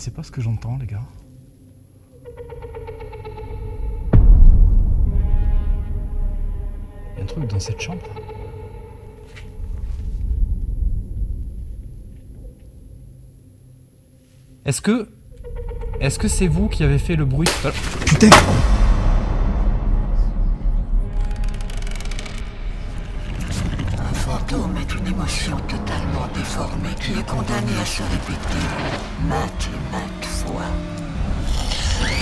sais pas ce que j'entends, les gars. Il y a un truc dans cette chambre. Est-ce que c'est vous qui avez fait le bruit tout à l'heure? Putain! Un fantôme est une émotion totalement déformée qui est condamnée à se répéter maintes et maintes fois.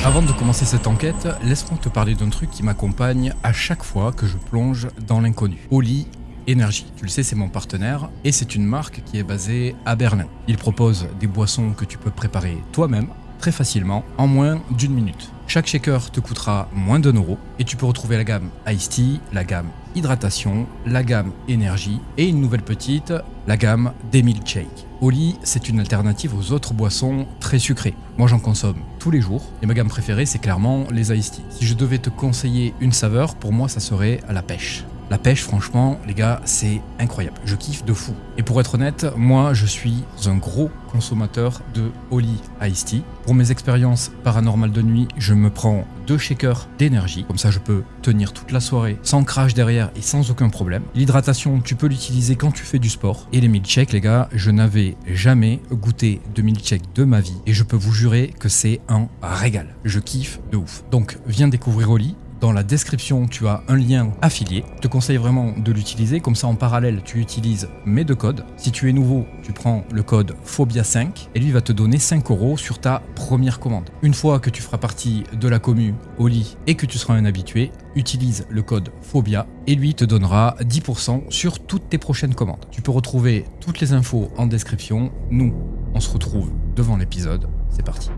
Avant de commencer cette enquête, laisse-moi te parler d'un truc qui m'accompagne à chaque fois que je plonge dans l'inconnu. Oli Énergie. Tu le sais, c'est mon partenaire et c'est une marque qui est basée à Berlin. Il propose des boissons que tu peux préparer toi-même très facilement en moins d'1 minute. Chaque shaker te coûtera moins d'1 € et tu peux retrouver la gamme Iced Tea, la gamme Hydratation, la gamme Énergie et une nouvelle petite, la gamme des milkshakes. Oli, c'est une alternative aux autres boissons très sucrées. Moi, j'en consomme tous les jours et ma gamme préférée, c'est clairement les Iced Tea. Si je devais te conseiller une saveur, pour moi, ça serait à la pêche. La pêche, franchement, les gars, c'est incroyable. Je kiffe de fou. Et pour être honnête, moi, je suis un gros consommateur de Oli Iced Tea. Pour mes expériences paranormales de nuit, je me prends 2 shakers d'énergie. Comme ça, je peux tenir toute la soirée sans crash derrière et sans aucun problème. L'hydratation, tu peux l'utiliser quand tu fais du sport. Et les milkshakes, les gars, je n'avais jamais goûté de milkshake de ma vie. Et je peux vous jurer que c'est un régal. Je kiffe de ouf. Donc, viens découvrir Oli. Dans la description, tu as un lien affilié. Je te conseille vraiment de l'utiliser. Comme ça, en parallèle, tu utilises mes 2 codes. Si tu es nouveau, tu prends le code Phobia5 et lui va te donner 5 € sur ta première commande. Une fois que tu feras partie de la commu Oli et que tu seras un habitué, utilise le code Phobia et lui te donnera 10% sur toutes tes prochaines commandes. Tu peux retrouver toutes les infos en description. Nous, on se retrouve devant l'épisode. C'est parti.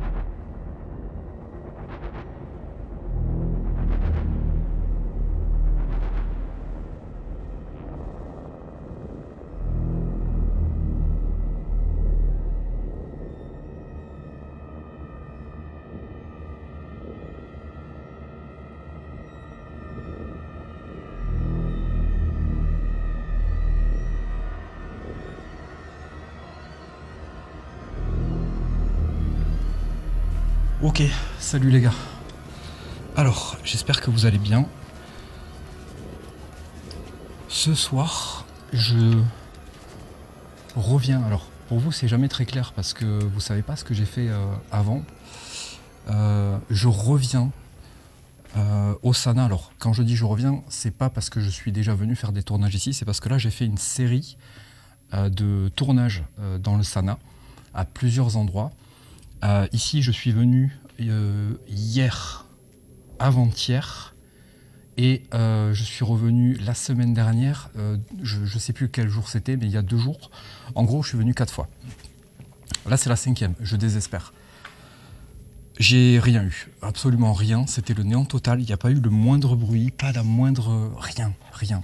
Ok, salut les gars. Alors, j'espère que vous allez bien. Ce soir, je reviens. Alors, pour vous, c'est jamais très clair parce que vous savez pas ce que j'ai fait avant. Je reviens au Sana. Alors, quand je dis je reviens, c'est pas parce que je suis déjà venu faire des tournages ici, c'est parce que là, j'ai fait une série de tournages dans le Sana à plusieurs endroits. Ici, je suis venu hier, avant-hier, et je suis revenu la semaine dernière. Je ne sais plus quel jour c'était, mais il y a 2 jours. En gros, je suis venu 4 fois. Là, c'est la 5e. Je désespère. J'ai rien eu, absolument rien. C'était le néant total. Il n'y a pas eu le moindre bruit, pas la moindre... rien.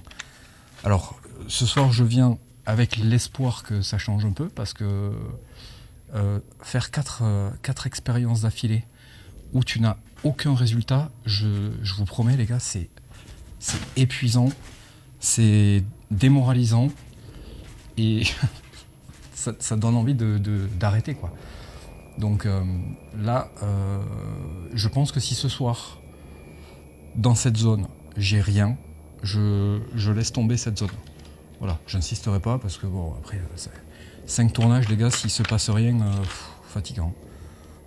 Alors, ce soir, je viens avec l'espoir que ça change un peu, parce que... faire 4 expériences d'affilée où tu n'as aucun résultat, je vous promets les gars, c'est épuisant, c'est démoralisant et ça donne envie d'arrêter quoi. Donc là, je pense que si ce soir, dans cette zone, j'ai rien, je laisse tomber cette zone. Voilà, j'insisterai pas parce que bon, après, 5 tournages, les gars, s'il se passe rien, fatigant.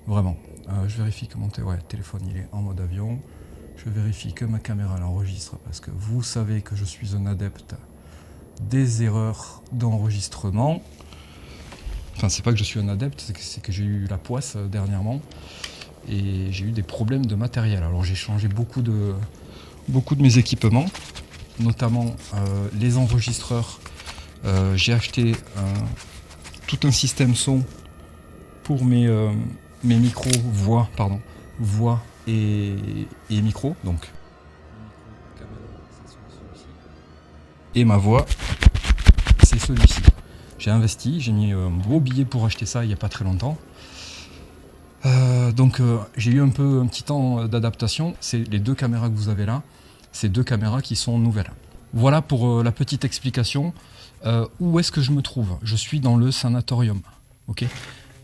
Vraiment. Je vérifie que mon téléphone il est en mode avion. Je vérifie que ma caméra l'enregistre parce que vous savez que je suis un adepte des erreurs d'enregistrement. Enfin, c'est pas que je suis un adepte, c'est que j'ai eu la poisse dernièrement et j'ai eu des problèmes de matériel. Alors j'ai changé beaucoup de mes équipements, notamment les enregistreurs. J'ai acheté tout un système son pour mes micros, voix et micro. Donc, et ma voix, c'est celui-ci. J'ai investi, j'ai mis un beau billet pour acheter ça il n'y a pas très longtemps. Donc j'ai eu un petit temps d'adaptation. C'est les 2 caméras que vous avez là, c'est 2 caméras qui sont nouvelles. Voilà pour la petite explication. Où est-ce que je me trouve? Je suis dans le sanatorium. Okay,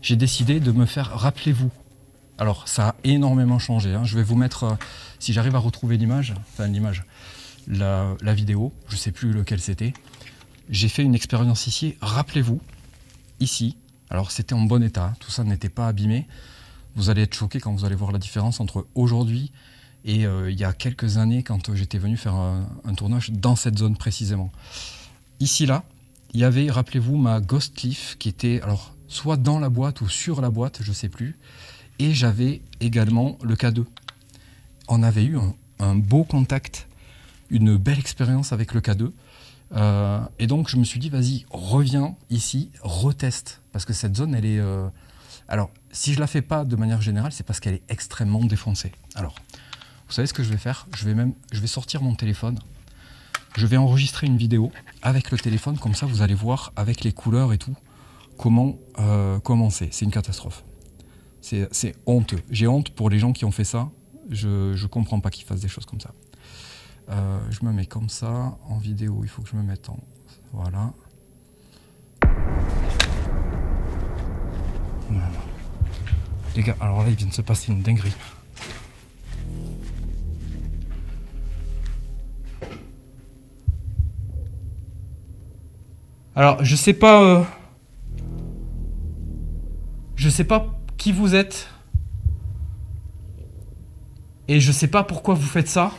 j'ai décidé de me faire rappelez-vous. Alors, ça a énormément changé. Hein. Je vais vous mettre, si j'arrive à retrouver l'image, la vidéo, je ne sais plus lequel c'était. J'ai fait une expérience ici, rappelez-vous, ici. Alors, c'était en bon état, tout ça n'était pas abîmé. Vous allez être choqués quand vous allez voir la différence entre aujourd'hui et il y a quelques années quand j'étais venu faire un tournage dans cette zone précisément. Ici, là, il y avait, rappelez-vous, ma Ghost Leaf qui était alors soit dans la boîte ou sur la boîte, je ne sais plus. Et j'avais également le K2. On avait eu un beau contact, une belle expérience avec le K2. Et donc je me suis dit, vas-y, reviens ici, reteste. Parce que cette zone, elle est... Alors, si je la fais pas de manière générale, c'est parce qu'elle est extrêmement défoncée. Alors, vous savez ce que je vais faire ? Je vais sortir mon téléphone. Je vais enregistrer une vidéo avec le téléphone. Comme ça, vous allez voir avec les couleurs et tout, comment c'est. C'est une catastrophe. C'est honteux. J'ai honte pour les gens qui ont fait ça. Je comprends pas qu'ils fassent des choses comme ça. Je me mets comme ça. En vidéo, il faut que je me mette en... Voilà. Voilà. Les gars, alors là, il vient de se passer une dinguerie. Alors, je sais pas qui vous êtes. Et je sais pas pourquoi vous faites ça.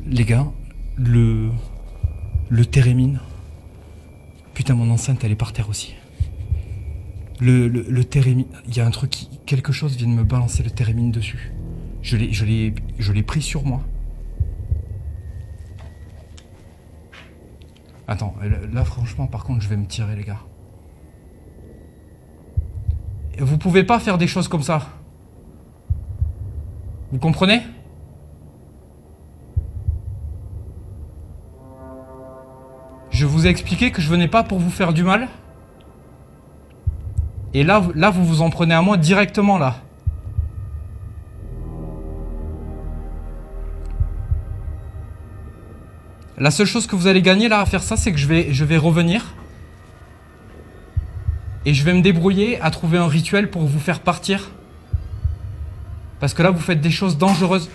Les gars, le térémine. Putain, mon enceinte, elle est par terre aussi. Le térémine, il y a un truc, quelque chose vient de me balancer le térémine dessus. Je l'ai pris sur moi. Attends, là franchement, par contre, je vais me tirer, les gars. Vous pouvez pas faire des choses comme ça. Vous comprenez ? Je vous ai expliqué que je venais pas pour vous faire du mal. Et là, vous vous en prenez à moi directement, là. La seule chose que vous allez gagner, là, à faire ça, c'est que je vais revenir. Et je vais me débrouiller à trouver un rituel pour vous faire partir. Parce que là, vous faites des choses dangereuses.